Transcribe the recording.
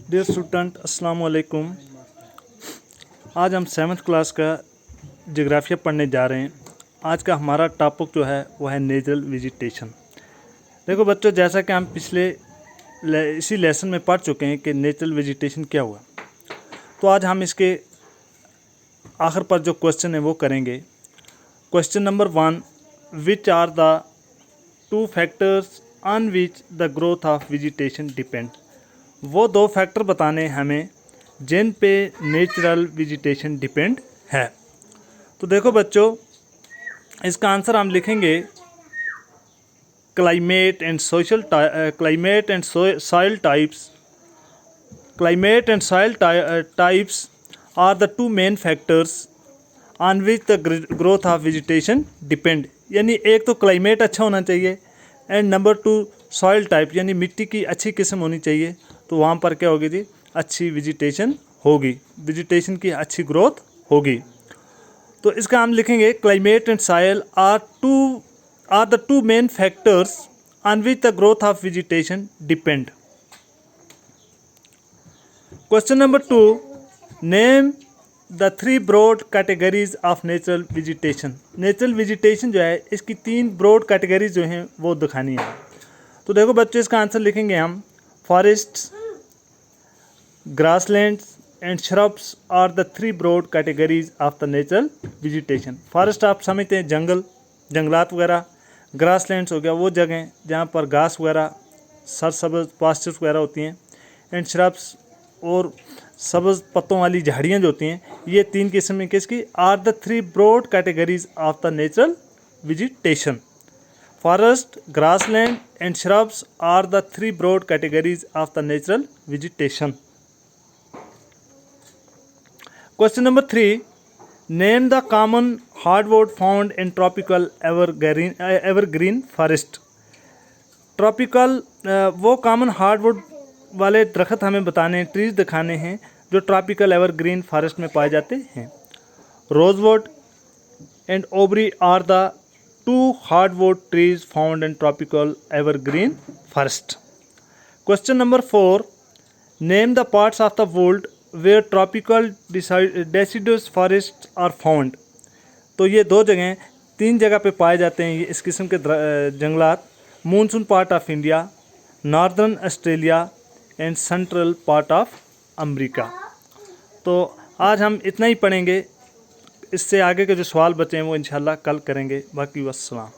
Dear student अस्सलाम वालेकुम। आज हम 7th क्लास का जोग्राफिया पढ़ने जा रहे हैं। आज का हमारा टॉपिक जो है वो है नेचुरल वेजिटेशन। देखो बच्चों, जैसा कि हम पिछले इसी लेसन में पढ़ चुके हैं कि नेचुरल वेजिटेशन क्या हुआ, तो आज हम इसके आखिर पर जो क्वेश्चन है वो करेंगे। Question number 1, which are the 2 factors on which the growth of vegetation depend. वो 2 फैक्टर बताने हमें जिन पे नेचुरल वेजिटेशन डिपेंड है। तो देखो बच्चों, इसका आंसर हम लिखेंगे climate and soil types. Climate and soil types are the 2 main factors on which the growth of vegetation depend. यानी एक तो क्लाइमेट अच्छा होना चाहिए एंड नंबर 2 सॉइल टाइप, यानी मिट्टी की अच्छी किस्म होनी चाहिए, तो वहाँ पर क्या होगी जी, अच्छी वेजिटेशन होगी, वेजिटेशन की अच्छी ग्रोथ होगी। तो इसका हम लिखेंगे climate and soil are the 2 main factors on which the growth of vegetation depend. Question number 2, name the 3 broad categories of natural vegetation. Natural vegetation जो है इसकी 3 ब्रॉड कैटेगरीज जो हैं वो दिखानी है। तो देखो बच्चों, इसका आंसर लिखेंगे हम forests, grasslands and shrubs are the 3 broad categories of the natural vegetation। Forest आप समझते हैं जंगलात वगैरह, ग्रासलैंड्स हो गया वो जगह जहाँ पर घास वगैरह सरसब्ज पास्चर्स वगैरह होती हैं, एंड श्रब्स और सब्ज पत्तों वाली झाड़ियाँ जो होती हैं, ये 3 किस्म की किसकी are the 3 broad categories of the natural vegetation. Forest, grassland and shrubs are the 3 broad categories of the natural vegetation. Question number 3, name the common hardwood found in tropical evergreen forest। Tropical वो common hardwood वाले दरख्त हमें बताने हैं, trees दिखाने हैं जो tropical evergreen forest में पाए जाते हैं। Rosewood and ebony are the 2 hardwood trees found in tropical evergreen forest. Question number 4, name the parts of the world where tropical deciduous forest are found. तो ये 2 जगह 3 जगह पे पाए जाते हैं ये इस किस्म के जंगलात। Monsoon part of India, northern Australia and central part of America. तो आज हम इतना ही पढ़ेंगे, इससे आगे के जो सवाल बचे हैं वो इंशाल्लाह कल करेंगे। बाकी वस्सलाम।